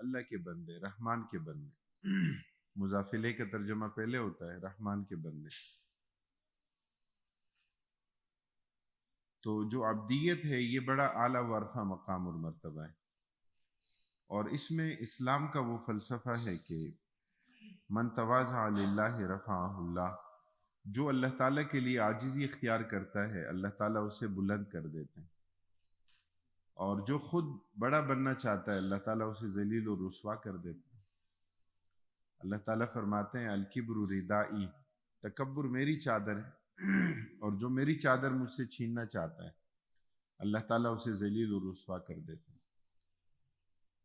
اللہ کے بندے، رحمان کے بندے۔ مضاف الیہ کا ترجمہ پہلے ہوتا ہے، رحمان کے بندے۔ تو جو عبدیت ہے یہ بڑا اعلیٰ و عرفہ مقام اور مرتبہ ہے، اور اس میں اسلام کا وہ فلسفہ ہے کہ من تواضع للہ رفعہ اللہ، جو اللہ تعالیٰ کے لیے عاجزی اختیار کرتا ہے اللہ تعالیٰ اسے بلند کر دیتے ہیں، اور جو خود بڑا بننا چاہتا ہے اللہ تعالیٰ اسے ذلیل و رسوا کر دیتے ہیں۔ اللہ تعالیٰ فرماتے ہیں الکبر ردائی، تکبر میری چادر ہے، اور جو میری چادر مجھ سے چھیننا چاہتا ہے اللہ تعالیٰ اسے ذلیل و رسوا کر دیتے ہیں،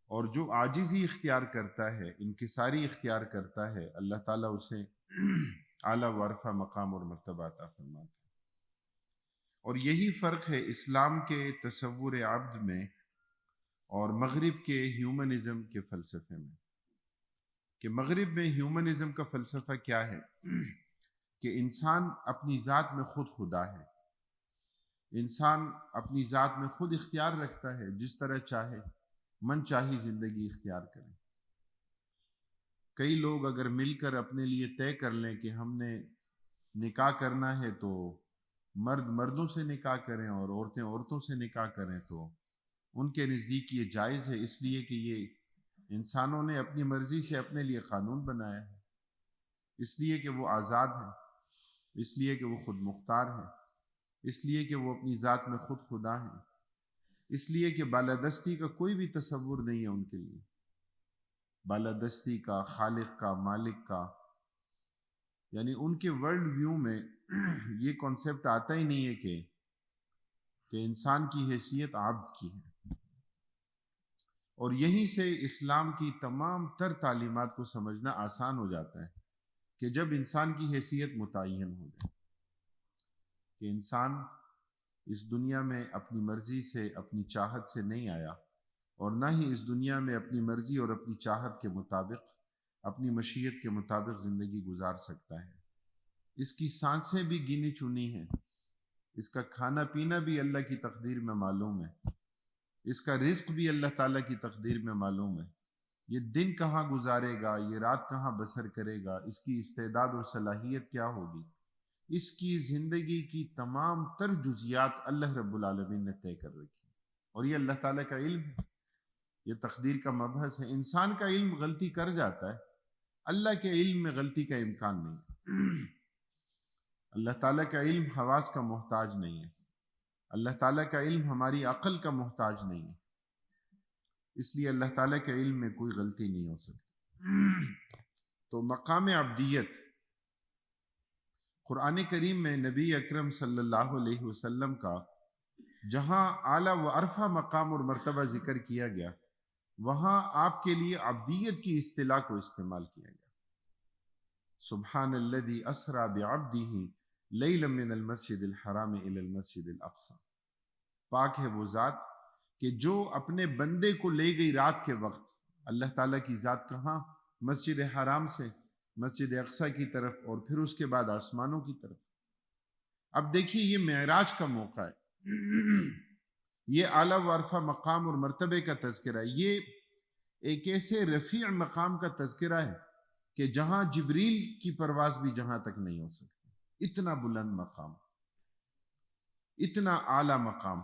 اور جو عاجزی اختیار کرتا ہے، انکساری اختیار کرتا ہے اللہ تعالیٰ اسے اعلیٰ و عرفہ مقام اور مرتبہ عطا فرماتے ہیں۔ اور یہی فرق ہے اسلام کے تصور عبد میں اور مغرب کے ہیومنزم کے فلسفے میں، کہ مغرب میں ہیومنزم کا فلسفہ کیا ہے کہ انسان اپنی ذات میں خود خدا ہے، انسان اپنی ذات میں خود اختیار رکھتا ہے، جس طرح چاہے من چاہی زندگی اختیار کرے۔ کئی لوگ اگر مل کر اپنے لیے طے کر لیں کہ ہم نے نکاح کرنا ہے تو مرد مردوں سے نکاح کریں اور عورتیں عورتوں سے نکاح کریں، تو ان کے نزدیک یہ جائز ہے، اس لیے کہ یہ انسانوں نے اپنی مرضی سے اپنے لیے قانون بنایا ہے، اس لیے کہ وہ آزاد ہیں، اس لیے کہ وہ خود مختار ہیں، اس لیے کہ وہ اپنی ذات میں خود خدا ہیں، اس لیے کہ بالادستی کا کوئی بھی تصور نہیں ہے ان کے لیے، بالادستی کا، خالق کا، مالک کا، یعنی ان کے ورلڈ ویو میں یہ کانسیپٹ آتا ہی نہیں ہے کہ انسان کی حیثیت عبد کی ہے۔ اور یہیں سے اسلام کی تمام تر تعلیمات کو سمجھنا آسان ہو جاتا ہے کہ جب انسان کی حیثیت متعین ہو جائے، کہ انسان اس دنیا میں اپنی مرضی سے، اپنی چاہت سے نہیں آیا، اور نہ ہی اس دنیا میں اپنی مرضی اور اپنی چاہت کے مطابق، اپنی مشیت کے مطابق زندگی گزار سکتا ہے۔ اس کی سانسیں بھی گنی چنی ہیں، اس کا کھانا پینا بھی اللہ کی تقدیر میں معلوم ہے، اس کا رزق بھی اللہ تعالیٰ کی تقدیر میں معلوم ہے، یہ دن کہاں گزارے گا، یہ رات کہاں بسر کرے گا، اس کی استعداد اور صلاحیت کیا ہوگی، اس کی زندگی کی تمام تر جزیات اللہ رب العالمین نے طے کر رکھی، اور یہ اللہ تعالیٰ کا علم ہے، یہ تقدیر کا مبحث ہے۔ انسان کا علم غلطی کر جاتا ہے، اللہ کے علم میں غلطی کا امکان نہیں۔ اللہ تعالیٰ کا علم حواس کا محتاج نہیں ہے، اللہ تعالیٰ کا علم ہماری عقل کا محتاج نہیں ہے، اس لیے اللہ تعالیٰ کے علم میں کوئی غلطی نہیں ہو سکتی۔ تو مقام عبدیت قرآن کریم میں نبی اکرم صلی اللہ علیہ وسلم کا جہاں اعلیٰ و عرفہ مقام اور مرتبہ ذکر کیا گیا، وہاں آپ کے لیے عبدیت کی اصطلاح کو استعمال کیا گیا۔ سبحان الذی اسری بعبدہ لیلا من المسجد الحرام الی المسجد الاقصی، پاک ہے وہ ذات کہ جو اپنے بندے کو لے گئی رات کے وقت۔ اللہ تعالیٰ کی ذات کہاں؟ مسجد حرام سے مسجد اقصی کی طرف، اور پھر اس کے بعد آسمانوں کی طرف۔ اب دیکھیے یہ معراج کا موقع ہے، یہ اعلیٰ و عرفہ مقام اور مرتبے کا تذکرہ ہے، یہ ایک ایسے رفیع مقام کا تذکرہ ہے کہ جہاں جبریل کی پرواز بھی جہاں تک نہیں ہو سکتی، اتنا بلند مقام، اتنا اعلیٰ مقام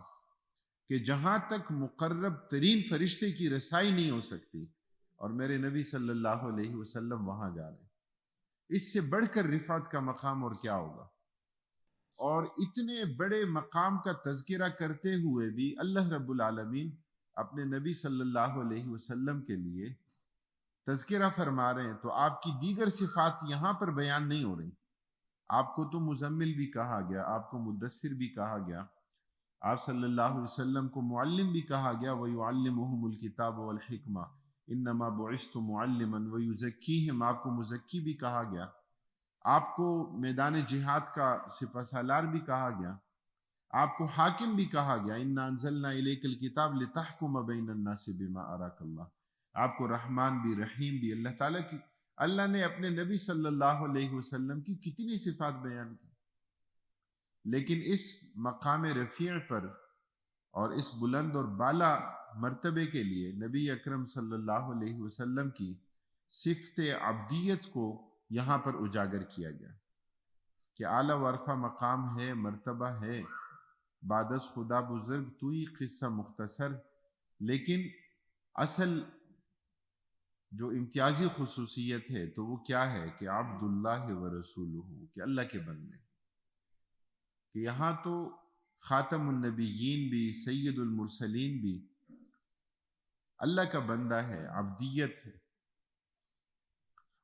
کہ جہاں تک مقرب ترین فرشتے کی رسائی نہیں ہو سکتی، اور میرے نبی صلی اللہ علیہ وسلم وہاں جا رہے ہیں۔ اس سے بڑھ کر رفعت کا مقام اور کیا ہوگا؟ اور اتنے بڑے مقام کا تذکرہ کرتے ہوئے بھی اللہ رب العالمین اپنے نبی صلی اللہ علیہ وسلم کے لیے تذکرہ فرما رہے ہیں، تو آپ کی دیگر صفات یہاں پر بیان نہیں ہو رہی۔ آپ کو تو مزمل بھی کہا گیا، آپ کو مدثر بھی کہا گیا، آپ صلی اللہ علیہ وسلم کو معلم بھی کہا گیا، وَيُعَلِّمُهُمُ الْكِتَابَ وَالْحِكْمَةَ إِنَّمَا بُعِثْتُ مُعَلِّمًا وَيُزَكِّيهِمْ، آپ کو مزکی بھی کہا گیا، آپ کو میدان جہاد کا سپہ سالار بھی کہا گیا، آپ کو حاکم بھی کہا گیا، إِنَّا أَنزَلْنَا إِلَيْكَ الْكِتَابَ لِتَحْكُمَ بَيْنَ النَّاسِ بِمَا أَرَاكَ اللَّهُ، آپ کو رحمان بھی، رحیم بھی، اللہ تعالیٰ کی، اللہ نے اپنے نبی صلی اللہ علیہ وسلم کی کتنی صفات بیان کی، لیکن اس مقام رفیع پر اور اس بلند اور بالا مرتبے کے لیے نبی اکرم صلی اللہ علیہ وسلم کی صفت عبدیت کو یہاں پر اجاگر کیا گیا کہ اعلیٰ ورفع مقام ہے، مرتبہ ہے، بعد از خدا بزرگ توئی قصہ مختصر، لیکن اصل جو امتیازی خصوصیت ہے تو وہ کیا ہے کہ عبد اللہ و رسولہ، کہ اللہ کے بندے، کہ یہاں تو خاتم النبیین بھی سید المرسلین بھی اللہ کا بندہ ہے، عبدیت ہے،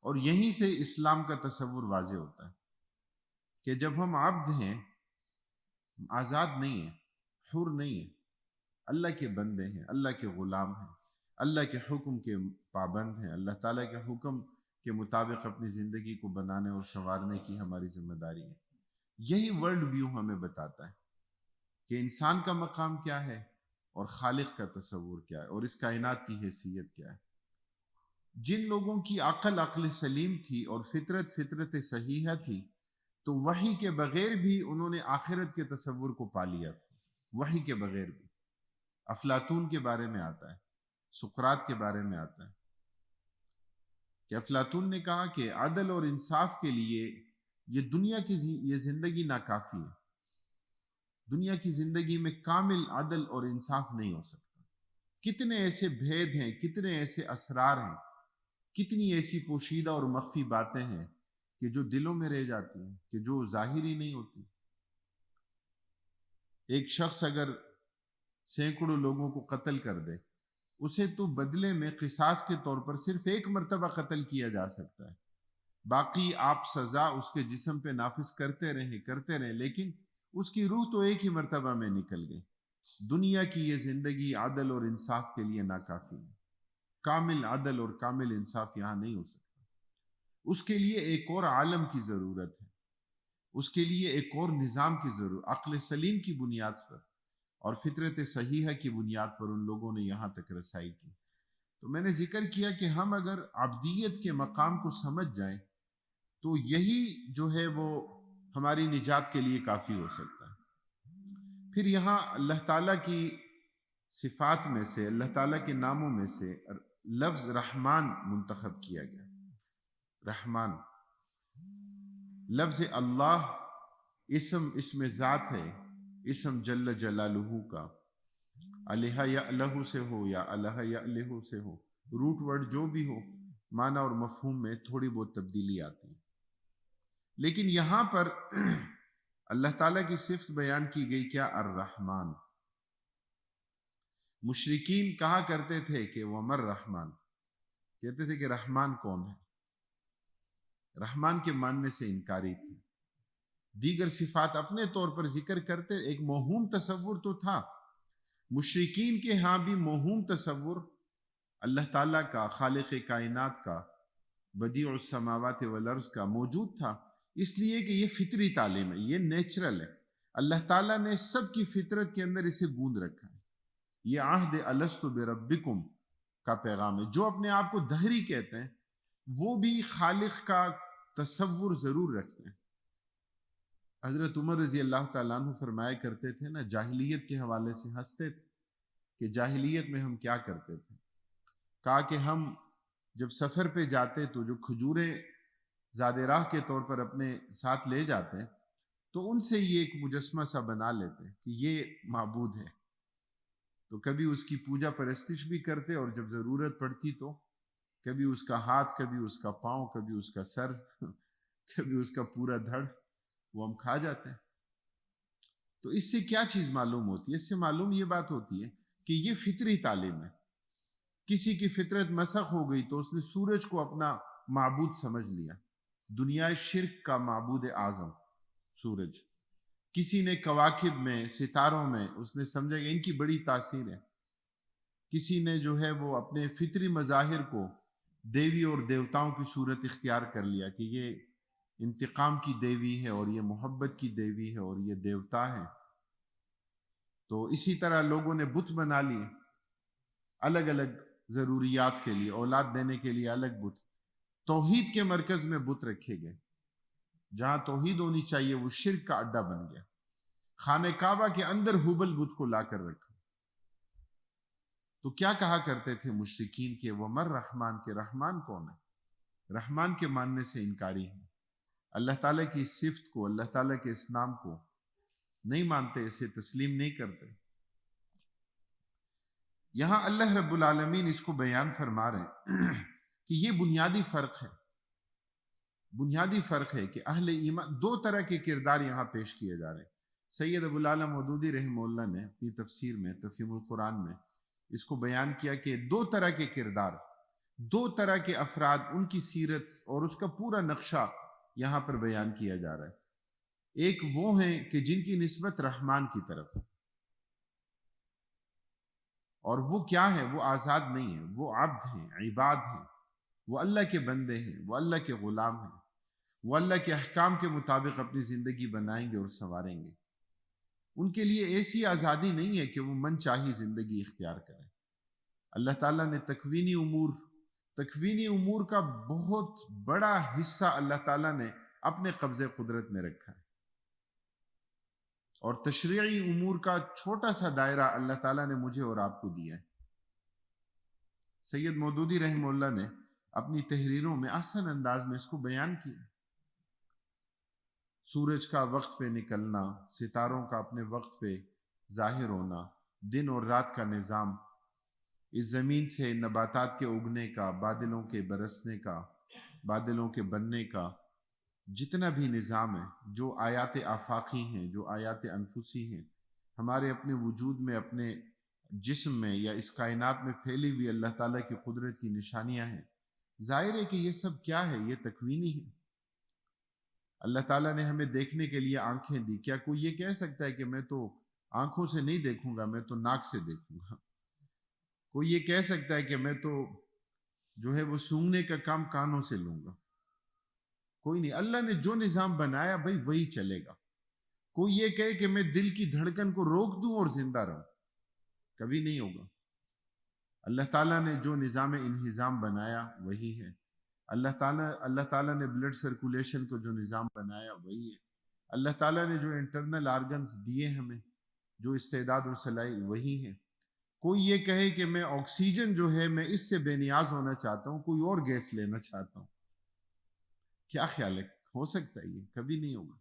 اور یہیں سے اسلام کا تصور واضح ہوتا ہے کہ جب ہم عبد ہیں، آزاد نہیں ہیں، حر نہیں ہیں، اللہ کے بندے ہیں، اللہ کے غلام ہیں، اللہ کے حکم کے پابند ہیں، اللہ تعالیٰ کے حکم کے مطابق اپنی زندگی کو بنانے اور سنوارنے کی ہماری ذمہ داری ہے۔ یہی ورلڈ ویو ہمیں بتاتا ہے کہ انسان کا مقام کیا ہے اور خالق کا تصور کیا ہے اور اس کائنات کی حیثیت کیا ہے۔ جن لوگوں کی عقل سلیم تھی اور فطرت صحیحہ تھی تو وحی کے بغیر بھی انہوں نے آخرت کے تصور کو پا لیا تھا، وحی کے بغیر بھی۔ افلاطون کے بارے میں آتا ہے، سقراط کے بارے میں آتا ہے کہ افلاطون نے کہا کہ عدل اور انصاف کے لیے یہ دنیا کی یہ زندگی ناکافی ہے، دنیا کی زندگی میں کامل عدل اور انصاف نہیں ہو سکتا۔ کتنے ایسے بھید ہیں، کتنے ایسے اسرار ہیں، کتنی ایسی پوشیدہ اور مخفی باتیں ہیں کہ جو دلوں میں رہ جاتی ہیں، کہ جو ظاہری نہیں ہوتی۔ ایک شخص اگر سینکڑوں لوگوں کو قتل کر دے، اسے تو بدلے میں قصاص کے طور پر صرف ایک مرتبہ قتل کیا جا سکتا ہے، باقی آپ سزا اس کے جسم پہ نافذ کرتے رہیں، لیکن اس کی روح تو ایک ہی مرتبہ میں نکل گئی۔ دنیا کی یہ زندگی عدل اور انصاف کے لیے ناکافی ہے، کامل عدل اور کامل انصاف یہاں نہیں ہو سکتا۔ اس کے لیے ایک اور عالم کی ضرورت ہے، اس کے لیے ایک اور نظام کی ضرورت، عقل سلیم کی بنیاد پر اور فطرت صحیحہ کی بنیاد پر ان لوگوں نے یہاں تک رسائی کی۔ تو میں نے ذکر کیا کہ ہم اگر عبدیت کے مقام کو سمجھ جائیں تو یہی جو ہے وہ ہماری نجات کے لیے کافی ہو سکتا ہے۔ پھر یہاں اللہ تعالیٰ کی صفات میں سے، اللہ تعالیٰ کے ناموں میں سے لفظ رحمان منتخب کیا گیا۔ رحمان لفظ اللہ اسم ذات ہے، اسم جل جلالہ کا، الہ یألہ سے ہو یا الہ یألہ سے ہو، روٹ ورڈ جو بھی ہو، معنی اور مفہوم میں تھوڑی بہت تبدیلی آتی ہے، لیکن یہاں پر اللہ تعالیٰ کی صفت بیان کی گئی کیا؟ الرحمن۔ مشرکین کہا کرتے تھے کہ ومر رحمان، کہتے تھے کہ رحمان کون ہے؟ رحمان کے ماننے سے انکاری تھی۔ دیگر صفات اپنے طور پر ذکر کرتے، ایک موہوم تصور تو تھا، مشرکین کے ہاں بھی موہوم تصور اللہ تعالیٰ کا، خالق کائنات کا، بدیع السماوات والارض کا موجود تھا، اس لیے کہ یہ فطری تعلیم ہے، یہ نیچرل ہے، اللہ تعالیٰ نے سب کی فطرت کے اندر اسے گوند رکھا ہے۔ یہ عہد الست بربکم کا پیغام ہے۔ جو اپنے آپ کو دہری کہتے ہیں وہ بھی خالق کا تصور ضرور رکھتے ہیں۔ حضرت عمر رضی اللہ تعالیٰ عنہ فرمایا کرتے تھے نا، جاہلیت کے حوالے سے ہنستے تھے کہ جاہلیت میں ہم کیا کرتے تھے، کہا کہ ہم جب سفر پہ جاتے تو جو کھجوریں زاد راہ کے طور پر اپنے ساتھ لے جاتے تو ان سے یہ ایک مجسمہ سا بنا لیتے کہ یہ معبود ہے، تو کبھی اس کی پوجا پرستش بھی کرتے، اور جب ضرورت پڑتی تو کبھی اس کا ہاتھ، کبھی اس کا پاؤں، کبھی اس کا سر، کبھی اس کا پورا دھڑ وہ ہم کھا جاتے ہیں۔ تو اس سے کیا چیز معلوم ہوتی ہے؟ اس سے معلوم یہ بات ہوتی ہے کہ یہ فطری تعلیم ہے۔ کسی کی فطرت مسخ ہو گئی تو اس نے سورج کو اپنا معبود سمجھ لیا، دنیا شرک کا معبود اعظم سورج۔ کسی نے کواکب میں، ستاروں میں اس نے سمجھا کہ ان کی بڑی تاثیر ہے۔ کسی نے جو ہے وہ اپنے فطری مظاہر کو دیوی اور دیوتاؤں کی صورت اختیار کر لیا کہ یہ انتقام کی دیوی ہے اور یہ محبت کی دیوی ہے اور یہ دیوتا ہے۔ تو اسی طرح لوگوں نے بت بنا لیے الگ الگ ضروریات کے لیے، اولاد دینے کے لیے الگ بت۔ توحید کے مرکز میں بت رکھے گئے، جہاں توحید ہونی چاہیے وہ شرک کا اڈا بن گیا۔ خانہ کعبہ کے اندر ہبل بت کو لا کر رکھا۔ تو کیا کہا کرتے تھے مشرکین کہ وہ مر رحمان کے رحمان کون ہے؟ رحمان کے ماننے سے انکاری ہیں، اللہ تعالیٰ کی اس صفت کو، اللہ تعالیٰ کے اس نام کو نہیں مانتے، اسے تسلیم نہیں کرتے۔ یہاں اللہ رب العالمین اس کو بیان فرما رہے ہیں کہ یہ بنیادی فرق ہے، بنیادی فرق ہے کہ اہل ایمان دو طرح کے کردار یہاں پیش کیے جا رہے ہیں۔ سید ابو العالی مودودی رحمہ اللہ نے اپنی تفسیر میں تفہیم القرآن میں اس کو بیان کیا کہ دو طرح کے کردار، دو طرح کے افراد، ان کی سیرت اور اس کا پورا نقشہ یہاں پر بیان کیا جا رہا ہے۔ ایک وہ ہیں کہ جن کی نسبت رحمان کی طرف، اور وہ کیا ہے؟ وہ آزاد نہیں ہیں، وہ عبد ہیں، عباد ہیں، وہ اللہ کے بندے ہیں، وہ اللہ کے غلام ہیں، وہ اللہ کے احکام کے مطابق اپنی زندگی بنائیں گے اور سنواریں گے۔ ان کے لیے ایسی آزادی نہیں ہے کہ وہ من چاہی زندگی اختیار کریں۔ اللہ تعالیٰ نے تکوینی امور کا بہت بڑا حصہ اللہ تعالیٰ نے اپنے قبضے قدرت میں رکھا ہے، اور تشریعی امور کا چھوٹا سا دائرہ اللہ تعالیٰ نے مجھے اور آپ کو دیا ہے۔ سید مودودی رحمہ اللہ نے اپنی تحریروں میں آسان انداز میں اس کو بیان کیا۔ سورج کا وقت پہ نکلنا، ستاروں کا اپنے وقت پہ ظاہر ہونا، دن اور رات کا نظام، اس زمین سے نباتات کے اگنے کا، بادلوں کے برسنے کا، بادلوں کے بننے کا، جتنا بھی نظام ہے، جو آیات آفاقی ہیں، جو آیات انفسی ہیں، ہمارے اپنے وجود میں، اپنے جسم میں یا اس کائنات میں پھیلی ہوئی اللہ تعالیٰ کی قدرت کی نشانیاں ہیں۔ ظاہر ہے کہ یہ سب کیا ہے؟ یہ تکوینی ہے۔ اللہ تعالیٰ نے ہمیں دیکھنے کے لیے آنکھیں دی۔ کیا کوئی یہ کہہ سکتا ہے کہ میں تو آنکھوں سے نہیں دیکھوں گا، میں تو ناک سے دیکھوں گا؟ کوئی یہ کہہ سکتا ہے کہ میں تو جو ہے وہ سونگنے کا کام کانوں سے لوں گا؟ کوئی نہیں۔ اللہ نے جو نظام بنایا بھائی وہی چلے گا۔ کوئی یہ کہے کہ میں دل کی دھڑکن کو روک دوں اور زندہ رہوں، کبھی نہیں ہوگا۔ اللہ تعالیٰ نے جو نظام انہضام بنایا وہی ہے۔ اللہ تعالیٰ نے بلڈ سرکولیشن کو جو نظام بنایا وہی ہے۔ اللہ تعالیٰ نے جو انٹرنل آرگنز دیے ہمیں، جو استعداد اور صلاحیت، وہی ہے۔ کوئی یہ کہے کہ میں آکسیجن جو ہے میں اس سے بے نیاز ہونا چاہتا ہوں، کوئی اور گیس لینا چاہتا ہوں، کیا خیال ہے؟ ہو سکتا ہے؟ یہ کبھی نہیں ہوگا۔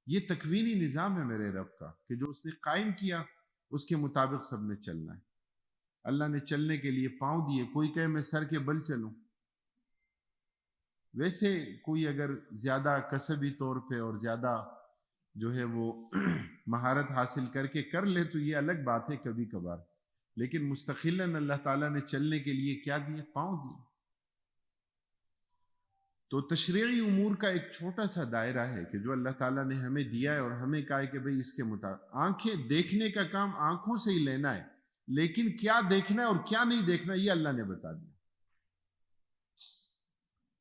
یہ تکوینی نظام ہے میرے رب کا کہ جو اس نے قائم کیا اس کے مطابق سب نے چلنا ہے۔ اللہ نے چلنے کے لیے پاؤں دیے، کوئی کہے میں سر کے بل چلوں۔ ویسے کوئی اگر زیادہ کسبی طور پہ اور زیادہ جو ہے وہ مہارت حاصل کر کے کر لے تو یہ الگ بات ہے کبھی کبھار، لیکن مستقلاً اللہ تعالیٰ نے چلنے کے لیے کیا دیے؟ پاؤں دیے۔ تو تشریعی امور کا ایک چھوٹا سا دائرہ ہے کہ جو اللہ تعالیٰ نے ہمیں دیا ہے، اور ہمیں کہا ہے کہ بھئی اس کے مطابق آنکھیں دیکھنے کا کام آنکھوں سے ہی لینا ہے، لیکن کیا دیکھنا ہے اور کیا نہیں دیکھنا یہ اللہ نے بتا دیا۔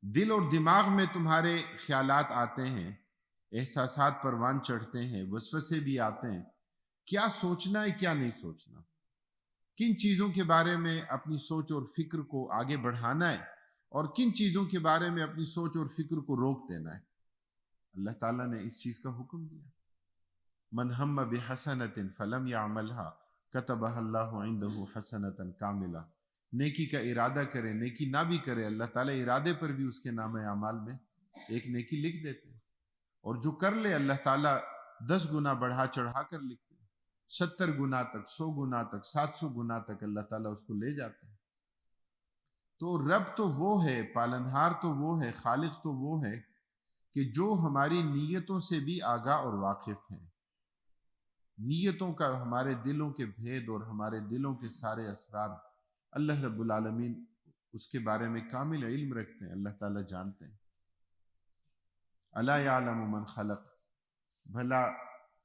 دل اور دماغ میں تمہارے خیالات آتے ہیں، احساسات پروان چڑھتے ہیں، وسوسے بھی آتے ہیں، کیا سوچنا ہے کیا نہیں سوچنا، کن چیزوں کے بارے میں اپنی سوچ اور فکر کو آگے بڑھانا ہے اور کن چیزوں کے بارے میں اپنی سوچ اور فکر کو روک دینا ہے۔ اللہ تعالیٰ نے اس چیز کا حکم دیا۔ من ہم بحسنۃ فلم یعملها کتبها اللہ عنده حسنۃ کاملہ۔ نیکی کا ارادہ کرے، نیکی نہ بھی کرے، اللہ تعالیٰ ارادے پر بھی اس کے نام اعمال میں ایک نیکی لکھ دیتے ہیں، اور جو کر لے اللہ تعالیٰ 10 گنا بڑھا چڑھا کر لکھتے ہیں، 70 گنا تک، 100 گنا تک، 700 گنا تک اللہ تعالیٰ اس کو لے جاتے ہیں۔ تو رب تو وہ ہے، پالنہار تو وہ ہے، خالق تو وہ ہے کہ جو ہماری نیتوں سے بھی آگاہ اور واقف ہے۔ نیتوں کا، ہمارے دلوں کے بھید اور ہمارے دلوں کے سارے اسرار اللہ رب العالمین اس کے بارے میں کامل علم رکھتے ہیں، اللہ تعالیٰ جانتے ہیں۔ الا یعلم من خلق، بھلا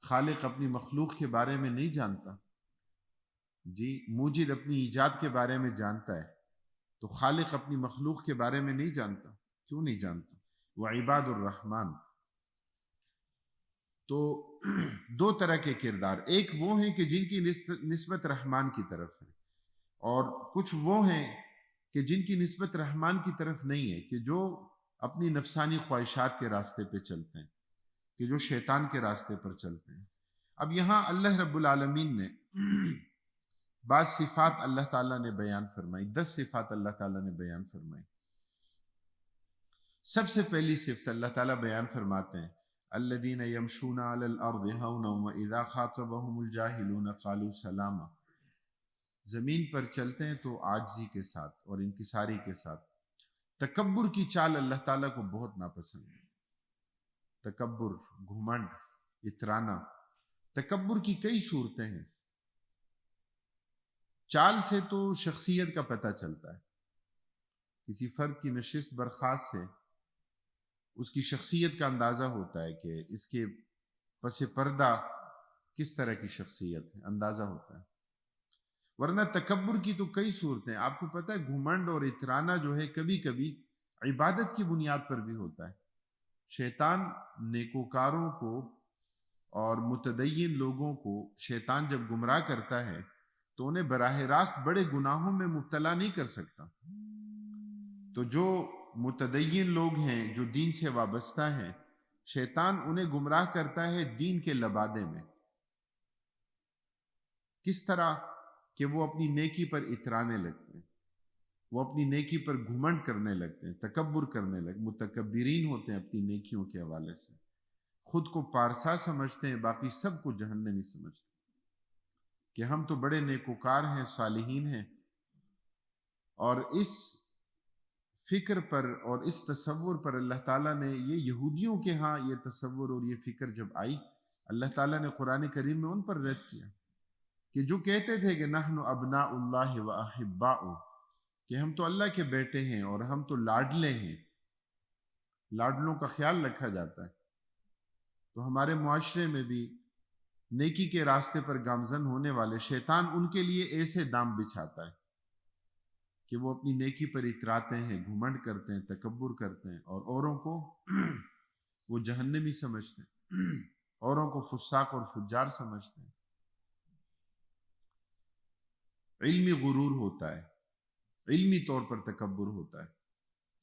خالق اپنی مخلوق کے بارے میں نہیں جانتا؟ جی، موجد اپنی ایجاد کے بارے میں جانتا ہے، تو خالق اپنی مخلوق کے بارے میں نہیں جانتا؟ کیوں نہیں جانتا؟ وعباد الرحمن۔ تو دو طرح کے کردار، ایک وہ ہیں کہ جن کی نسبت رحمان کی طرف ہے، اور کچھ وہ ہیں کہ جن کی نسبت رحمان کی طرف نہیں ہے، کہ جو اپنی نفسانی خواہشات کے راستے پہ چلتے ہیں، کہ جو شیطان کے راستے پر چلتے ہیں۔ اب یہاں اللہ رب العالمین نے بعض صفات اللہ تعالیٰ نے بیان فرمائی، 10 صفات اللہ تعالیٰ نے بیان فرمائی۔ سب سے پہلی صفت اللہ تعالیٰ بیان فرماتے ہیں الذین یمشون علی الارض ہونا واذا خاطبهم الجاہلون قالوا سلاما، زمین پر چلتے ہیں تو عاجزی کے ساتھ اور انکساری کے ساتھ۔ تکبر کی چال اللہ تعالیٰ کو بہت ناپسند ہے۔ تکبر، گھمنڈ، اترانا، تکبر کی کئی صورتیں ہیں۔ چال سے تو شخصیت کا پتہ چلتا ہے، کسی فرد کی نشست برخاست سے اس کی شخصیت کا اندازہ ہوتا ہے کہ اس کے پس پردہ کس طرح کی شخصیت ہے، اندازہ ہوتا ہے۔ ورنہ تکبر کی تو کئی صورتیں، آپ کو پتہ ہے گھمنڈ اور اترانا جو ہے کبھی کبھی عبادت کی بنیاد پر بھی ہوتا ہے۔ شیطان نیکوکاروں کو اور متدین لوگوں کو شیطان جب گمراہ کرتا ہے تو انہیں براہ راست بڑے گناہوں میں مبتلا نہیں کر سکتا۔ تو جو متدین لوگ ہیں، جو دین سے وابستہ ہیں، شیطان انہیں گمراہ کرتا ہے دین کے لبادے میں۔ کس طرح کہ وہ اپنی نیکی پر اترانے لگتے ہیں، وہ اپنی نیکی پر گھمنڈ کرنے لگتے ہیں، تکبر کرنے لگتے، متکبرین ہوتے ہیں اپنی نیکیوں کے حوالے سے، خود کو پارسا سمجھتے ہیں، باقی سب کو جہنمی سمجھتے ہیں کہ ہم تو بڑے نیکوکار ہیں، صالحین ہیں۔ اور اس فکر پر اور اس تصور پر اللہ تعالیٰ نے، یہ یہودیوں کے ہاں یہ تصور اور یہ فکر جب آئی، اللہ تعالیٰ نے قرآن کریم میں ان پر رد کیا کہ جو کہتے تھے کہ نحن ابناء اللہ و احباؤ، کہ ہم تو اللہ کے بیٹے ہیں اور ہم تو لاڈلے ہیں، لاڈلوں کا خیال رکھا جاتا ہے۔ تو ہمارے معاشرے میں بھی نیکی کے راستے پر گامزن ہونے والے شیطان ان کے لیے ایسے دام بچھاتا ہے کہ وہ اپنی نیکی پر اتراتے ہیں، گھمنڈ کرتے ہیں، تکبر کرتے ہیں، اور اوروں کو وہ جہنمی سمجھتے ہیں، اوروں کو فساق اور فجار سمجھتے ہیں۔ علمی غرور ہوتا ہے، علمی طور پر تکبر ہوتا ہے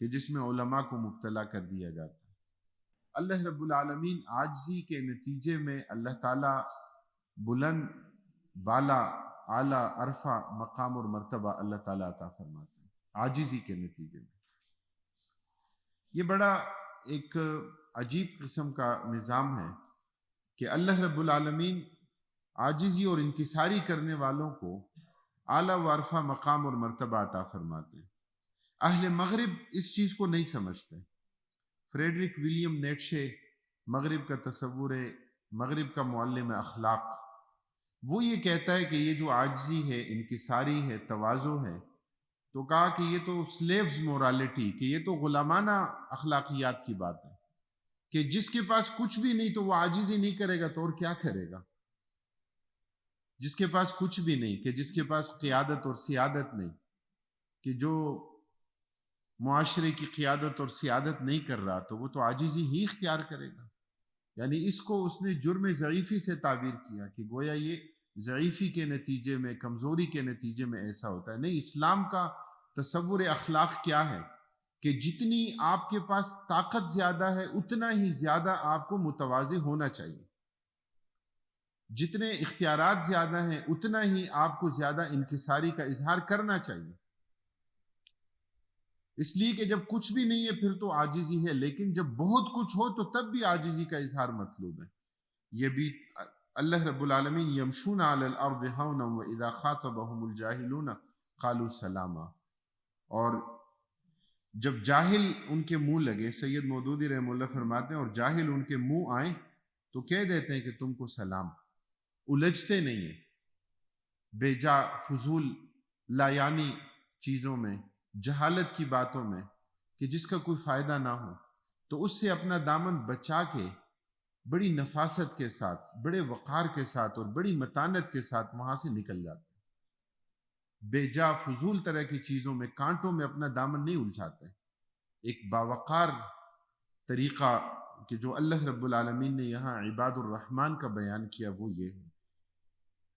کہ جس میں علماء کو مبتلا کر دیا جاتا ہے۔ اللہ رب العالمین عاجزی کے نتیجے میں اللہ تعالیٰ بلند، بالا، اعلیٰ، عرفہ مقام اور مرتبہ اللہ تعالیٰ عطا فرماتے ہیں عاجزی کے نتیجے میں۔ یہ بڑا ایک عجیب قسم کا نظام ہے کہ اللہ رب العالمین عاجزی اور انکساری کرنے والوں کو اعلیٰ و عرفہ مقام اور مرتبہ عطا فرماتے ہیں۔ اہل مغرب اس چیز کو نہیں سمجھتے۔ فریڈرک ولیم نیٹشے، مغرب کا تصور ہے، مغرب کا معلم اخلاق، وہ یہ کہتا ہے کہ یہ جو عاجزی ہے، انکساری ہے، تواضع ہے، تو کہا کہ یہ تو سلیوز مورالٹی، کہ یہ تو غلامانہ اخلاقیات کی بات ہے، کہ جس کے پاس کچھ بھی نہیں تو وہ عاجزی نہیں کرے گا تو اور کیا کرے گا؟ جس کے پاس کچھ بھی نہیں، کہ جس کے پاس قیادت اور سیادت نہیں، کہ جو معاشرے کی قیادت اور سیادت نہیں کر رہا تو وہ تو عاجزی ہی اختیار کرے گا۔ یعنی اس کو اس نے جرم ضعیفی سے تعبیر کیا کہ گویا یہ ضعیفی کے نتیجے میں، کمزوری کے نتیجے میں ایسا ہوتا ہے۔ نہیں، اسلام کا تصور اخلاق کیا ہے کہ جتنی آپ کے پاس طاقت زیادہ ہے اتنا ہی زیادہ آپ کو متواضع ہونا چاہیے، جتنے اختیارات زیادہ ہیں اتنا ہی آپ کو زیادہ انکساری کا اظہار کرنا چاہیے۔ اس لیے کہ جب کچھ بھی نہیں ہے پھر تو عاجزی ہے، لیکن جب بہت کچھ ہو تو تب بھی عاجزی کا اظہار مطلوب ہے۔ یہ بھی اللہ رب العالمین یمشون علی الارض ہونا واذا خاطبهم الجاہلون قالوا سلاما، اور جب جاہل ان کے منہ لگے، سید مودودی رحمہ اللہ فرماتے ہیں، اور جاہل ان کے منہ آئیں تو کہہ دیتے ہیں کہ تم کو سلام، الجھتے نہیں ہیں بے جا فضول لایانی چیزوں میں، جہالت کی باتوں میں کہ جس کا کوئی فائدہ نہ ہو، تو اس سے اپنا دامن بچا کے بڑی نفاست کے ساتھ، بڑے وقار کے ساتھ اور بڑی متانت کے ساتھ وہاں سے نکل جاتے ہیں۔ بے جا فضول طرح کی چیزوں میں، کانٹوں میں اپنا دامن نہیں الجھاتے۔ ایک باوقار طریقہ کہ جو اللہ رب العالمین نے یہاں عباد الرحمن کا بیان کیا وہ یہ ہے۔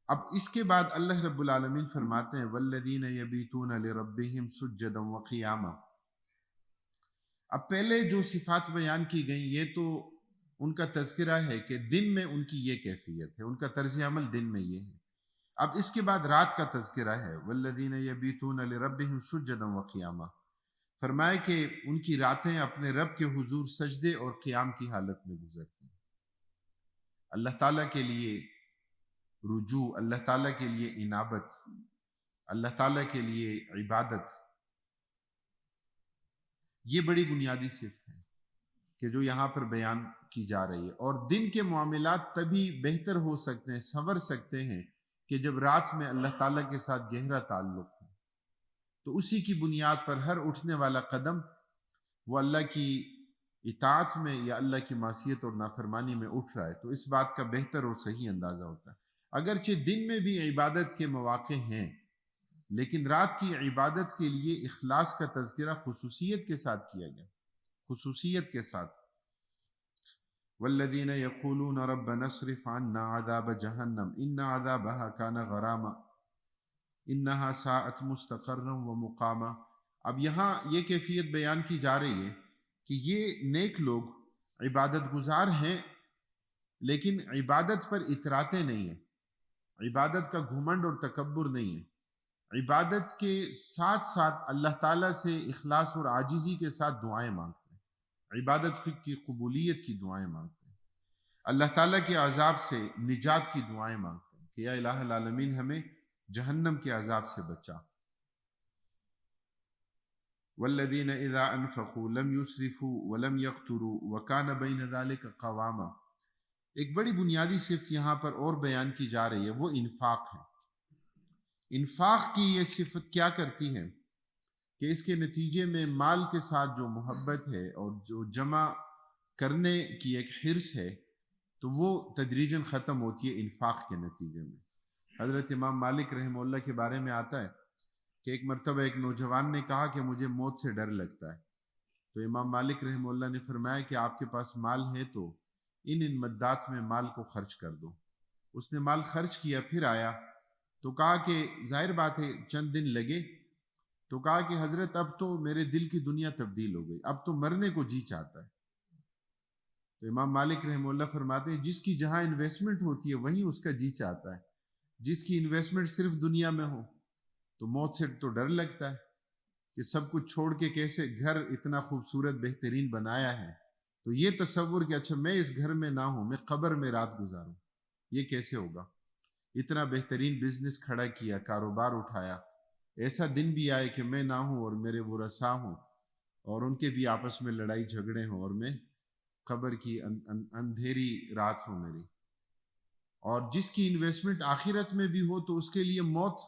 اب اس کے بعد اللہ رب العالمین فرماتے ہیں والذین یبیتون لربہم سجدا وقیاما۔ اب پہلے جو صفات بیان کی گئیں یہ تو ان کا تذکرہ ہے کہ دن میں ان کی یہ کیفیت ہے، ان کا طرز عمل دن میں یہ ہے۔ اب اس کے بعد رات کا تذکرہ ہے، والذین یبیتون لربہم سجدا وقیاما، فرمائے کہ ان کی راتیں اپنے رب کے حضور سجدے اور قیام کی حالت میں گزرتی ہیں، اللہ تعالیٰ کے لیے رجوع، اللہ تعالیٰ کے لیے انابت، اللہ تعالیٰ کے لیے عبادت، یہ بڑی بنیادی صفت ہے کہ جو یہاں پر بیان کی جا رہی ہے۔ اور دن کے معاملات تبھی بہتر ہو سکتے ہیں، سنور سکتے ہیں کہ جب رات میں اللہ تعالیٰ کے ساتھ گہرا تعلق ہو، تو اسی کی بنیاد پر ہر اٹھنے والا قدم وہ اللہ کی اطاعت میں یا اللہ کی معصیت اور نافرمانی میں اٹھ رہا ہے، تو اس بات کا بہتر اور صحیح اندازہ ہوتا ہے۔ اگرچہ دن میں بھی عبادت کے مواقع ہیں، لیکن رات کی عبادت کے لیے اخلاص کا تذکرہ خصوصیت کے ساتھ کیا گیا، خصوصیت کے ساتھ۔ والذین یقولون ربنا اصرف عنا عذاب جہنم ان عذابها کان غراما انہا ساءت مستقرا ومقاما۔ اب یہاں یہ کیفیت بیان کی جا رہی ہے کہ یہ نیک لوگ عبادت گزار ہیں، لیکن عبادت پر اتراتے نہیں ہیں، عبادت کا گھمنڈ اور تکبر نہیں ہے، عبادت کے ساتھ ساتھ اللہ تعالیٰ سے اخلاص اور عاجزی کے ساتھ دعائیں مانگتے ہیں، عبادت کی قبولیت کی دعائیں مانگتے ہیں، اللہ تعالیٰ کے عذاب سے نجات کی دعائیں مانگتے ہیں کہ یا الہ العالمین ہمیں جہنم کے عذاب سے بچا۔ والذین اذا انفقوا لم یسرفوا ولم یقتروا وکان بین ذلک قواما۔ ایک بڑی بنیادی صفت یہاں پر اور بیان کی جا رہی ہے، وہ انفاق ہے۔ انفاق کی یہ صفت کیا کرتی ہے کہ اس کے نتیجے میں مال کے ساتھ جو محبت ہے اور جو جمع کرنے کی ایک حرص ہے، تو وہ تدریجاً ختم ہوتی ہے انفاق کے نتیجے میں۔ حضرت امام مالک رحمہ اللہ کے بارے میں آتا ہے کہ ایک مرتبہ ایک نوجوان نے کہا کہ مجھے موت سے ڈر لگتا ہے، تو امام مالک رحمہ اللہ نے فرمایا کہ آپ کے پاس مال ہے تو ان مدات میں مال کو خرچ کر دو۔ اس نے مال خرچ کیا، پھر آیا تو کہا کہ ظاہر بات ہے چند دن لگے، تو کہا کہ حضرت اب تو میرے دل کی دنیا تبدیل ہو گئی، اب تو مرنے کو جی چاہتا ہے۔ تو امام مالک رحمہ اللہ فرماتے ہیں جس کی جہاں انویسٹمنٹ ہوتی ہے وہیں اس کا جی چاہتا ہے، جس کی انویسٹمنٹ صرف دنیا میں ہو تو موت سے تو ڈر لگتا ہے کہ سب کچھ چھوڑ کے کیسے گھر اتنا خوبصورت بہترین بنایا ہے، تو یہ تصور کہ اچھا میں اس گھر میں نہ ہوں، میں قبر میں رات گزاروں، یہ کیسے ہوگا؟ اتنا بہترین بزنس کھڑا کیا، کاروبار اٹھایا، ایسا دن بھی آئے کہ میں نہ ہوں اور میرے ورثاء ہوں اور ان کے بھی آپس میں لڑائی جھگڑے ہوں اور میں قبر کی اندھیری رات ہو میری۔ اور جس کی انویسٹمنٹ آخرت میں بھی ہو تو اس کے لیے موت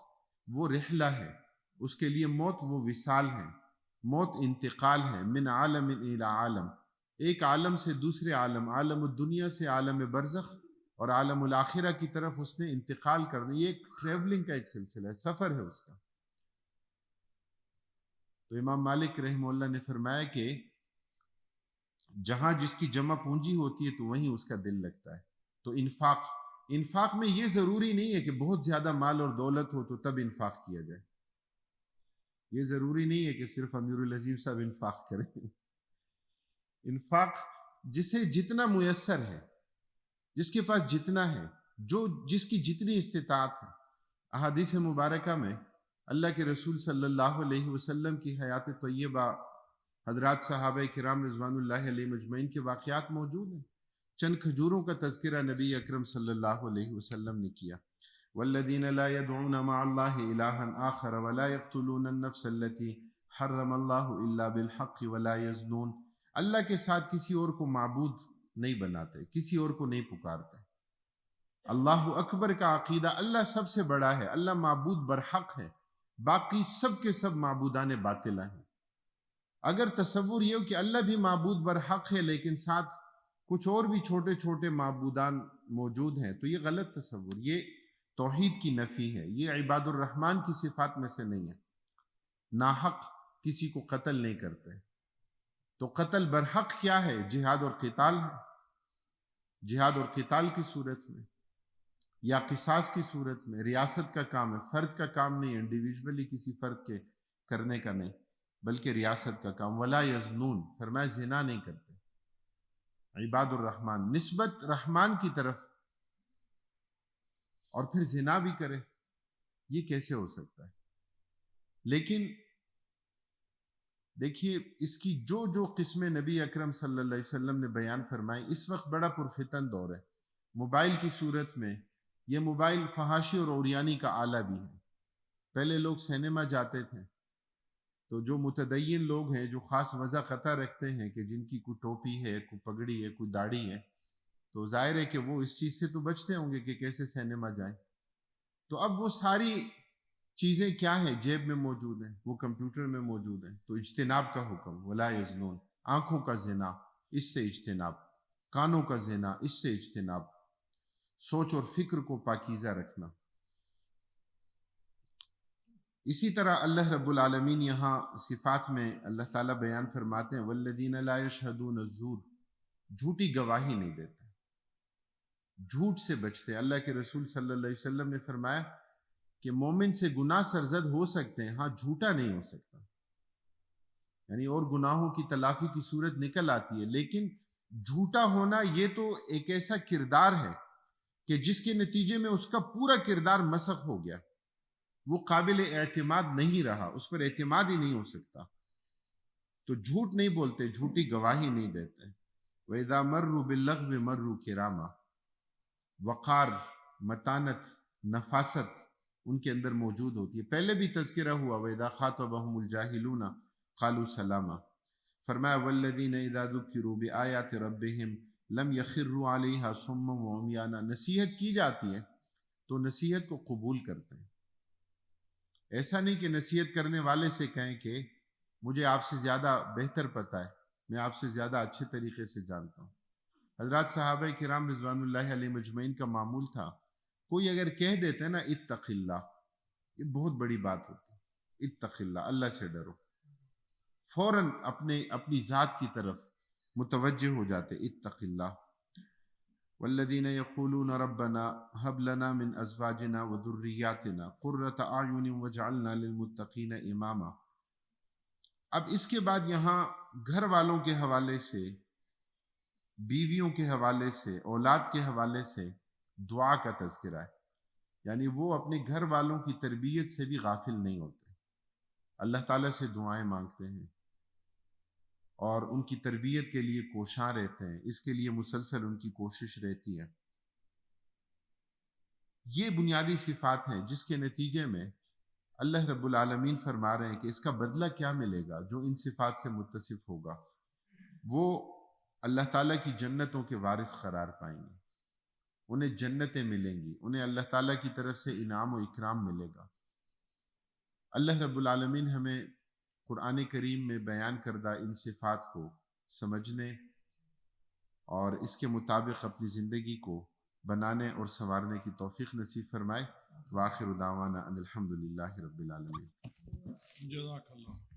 وہ رحلہ ہے، اس کے لیے موت وہ وصال ہے، موت انتقال ہے، من عالم الی عالم، ایک عالم سے دوسرے عالم، عالم الدنیا سے عالم برزخ اور عالم الاخرہ کی طرف اس نے انتقال کرنا۔ یہ ایک ٹریولنگ کا ایک سلسلہ ہے، سفر ہے اس کا۔ تو امام مالک رحمہ اللہ نے فرمایا کہ جہاں جس کی جمع پونجی ہوتی ہے تو وہیں اس کا دل لگتا ہے۔ تو انفاق میں یہ ضروری نہیں ہے کہ بہت زیادہ مال اور دولت ہو تو تب انفاق کیا جائے، یہ ضروری نہیں ہے کہ صرف امیر العظیم صاحب انفاق کریں۔ انفاق جسے جتنا میسر ہے، جس کے پاس جتنا ہے، جس کی جتنی استطاعت ہے۔ احادیث مبارکہ میں اللہ کے رسول صلی اللہ علیہ وسلم کی حیات طیبہ، حضرات صحابہ کرام رضوان اللہ علیہ مجمعین کے واقعات موجود ہیں۔ چند کھجوروں کا تذکرہ نبی اکرم صلی اللہ علیہ وسلم نے کیا، والذین لا يدعون مع اللہ الہا آخر ولا يقتلون النفس التي حرم اللہ الا بالحق ولا يزنون۔ اللہ کے ساتھ کسی اور کو معبود نہیں بناتے، کسی اور کو نہیں پکارتے۔ اللہ اکبر کا عقیدہ، اللہ سب سے بڑا ہے، اللہ معبود برحق ہے، باقی سب کے سب معبودان باطلہ ہیں۔ اگر تصور یہ ہو کہ اللہ بھی معبود برحق ہے لیکن ساتھ کچھ اور بھی چھوٹے چھوٹے معبودان موجود ہیں، تو یہ غلط تصور، یہ توحید کی نفی ہے، یہ عباد الرحمن کی صفات میں سے نہیں ہے۔ ناحق کسی کو قتل نہیں کرتے، تو قتل برحق کیا ہے؟ جہاد اور قتال ہے، جہاد اور قتال کی صورت میں یا قصاص کی صورت میں۔ ریاست کا کام ہے، فرد کا کام نہیں ہے، انڈیویجولی کسی فرد کے کرنے کا نہیں، بلکہ ریاست کا کام۔ ولا یزنون، فرمایا زنا نہیں کرتے۔ عباد الرحمن، نسبت رحمان کی طرف، اور پھر زنا بھی کرے یہ کیسے ہو سکتا ہے؟ لیکن دیکھیے اس کی جو قسمیں نبی اکرم صلی اللہ علیہ وسلم نے بیان فرمائی، اس وقت بڑا پرفتن دور ہے، موبائل کی صورت میں یہ موبائل فحاشی اور عریانی کا آلہ بھی ہے۔ پہلے لوگ سینما جاتے تھے تو جو متدین لوگ ہیں، جو خاص وضع قطع رکھتے ہیں کہ جن کی کوئی ٹوپی ہے، کوئی پگڑی ہے، کوئی داڑھی ہے، تو ظاہر ہے کہ وہ اس چیز سے تو بچتے ہوں گے کہ کیسے سینما جائیں۔ تو اب وہ ساری چیزیں کیا ہیں؟ جیب میں موجود ہیں، وہ کمپیوٹر میں موجود ہیں۔ تو اجتناب کا حکم، ولا یزنون، آنکھوں کا زنا، اس سے اجتناب، کانوں کا زنا، اس سے اجتناب، سوچ اور فکر کو پاکیزہ رکھنا۔ اسی طرح اللہ رب العالمین یہاں صفات میں اللہ تعالیٰ بیان فرماتے ہیں والذین لا یشہدون الزور، جھوٹی گواہی نہیں دیتے، جھوٹ سے بچتے۔ اللہ کے رسول صلی اللہ علیہ وسلم نے فرمایا کہ مومن سے گناہ سرزد ہو سکتے ہیں، ہاں جھوٹا نہیں ہو سکتا، یعنی اور گناہوں کی تلافی کی صورت نکل آتی ہے، لیکن جھوٹا ہونا یہ تو ایک ایسا کردار ہے کہ جس کے نتیجے میں اس کا پورا کردار مسخ ہو گیا، وہ قابل اعتماد نہیں رہا، اس پر اعتماد ہی نہیں ہو سکتا۔ تو جھوٹ نہیں بولتے، جھوٹی گواہی نہیں دیتے۔ وَإِذَا مَرُّوا بِاللَّغْوِ مَرُّوا كِرَامًا، وقار، متانت، نفاست ان کے اندر موجود ہوتی ہے۔ پہلے بھی تذکرہ ہوا وَإِذَا خَاطَبَهُمُ الْجَاهِلُونَ قَالُوا سَلَامًا، فرمایا وَالَّذِينَ إِذَا ذُكِّرُوا بِآيَاتِ رَبِّهِمْ لَمْ يَخِرُّوا عَلَيْهَا صُمًّا وَعُمْيَانًا، نصیحت کی جاتی ہے تو نصیحت کو قبول کرتے ہیں۔ ایسا نہیں کہ نصیحت کرنے والے سے کہیں کہ مجھے آپ سے زیادہ بہتر پتہ ہے، میں آپ سے زیادہ اچھے طریقے سے جانتا ہوں۔ حضرات صحابہ کرام رضوان اللہ علیہ مجمعین کا معمول تھا، کوئی اگر کہہ دیتے نا اتق اللہ، یہ بہت بڑی بات ہوتی ہے، اتق اللہ، اللہ سے ڈرو، فوراً اپنی ذات کی طرف متوجہ ہو جاتے، اتق اللہ۔ والذین یقولون ربنا هب لنا من ازواجنا وذریاتنا قرۃ اعین واجعلنا للمتقین اماما۔ اب اس کے بعد یہاں گھر والوں کے حوالے سے، بیویوں کے حوالے سے، اولاد کے حوالے سے دعا کا تذکرہ ہے، یعنی وہ اپنے گھر والوں کی تربیت سے بھی غافل نہیں ہوتے، اللہ تعالیٰ سے دعائیں مانگتے ہیں اور ان کی تربیت کے لیے کوشاں رہتے ہیں، اس کے لیے مسلسل ان کی کوشش رہتی ہے۔ یہ بنیادی صفات ہیں جس کے نتیجے میں اللہ رب العالمین فرما رہے ہیں کہ اس کا بدلہ کیا ملے گا۔ جو ان صفات سے متصف ہوگا وہ اللہ تعالیٰ کی جنتوں کے وارث قرار پائیں گے، انہیں جنتیں ملیں گی، انہیں اللہ تعالیٰ کی طرف سے انعام و اکرام ملے گا۔ اللہ رب العالمین ہمیں قرآن کریم میں بیان کردہ ان صفات کو سمجھنے اور اس کے مطابق اپنی زندگی کو بنانے اور سنوارنے کی توفیق نصیب فرمائے۔ وآخر دعوانا ان الحمد للہ رب العالمین۔ جزاک اللہ۔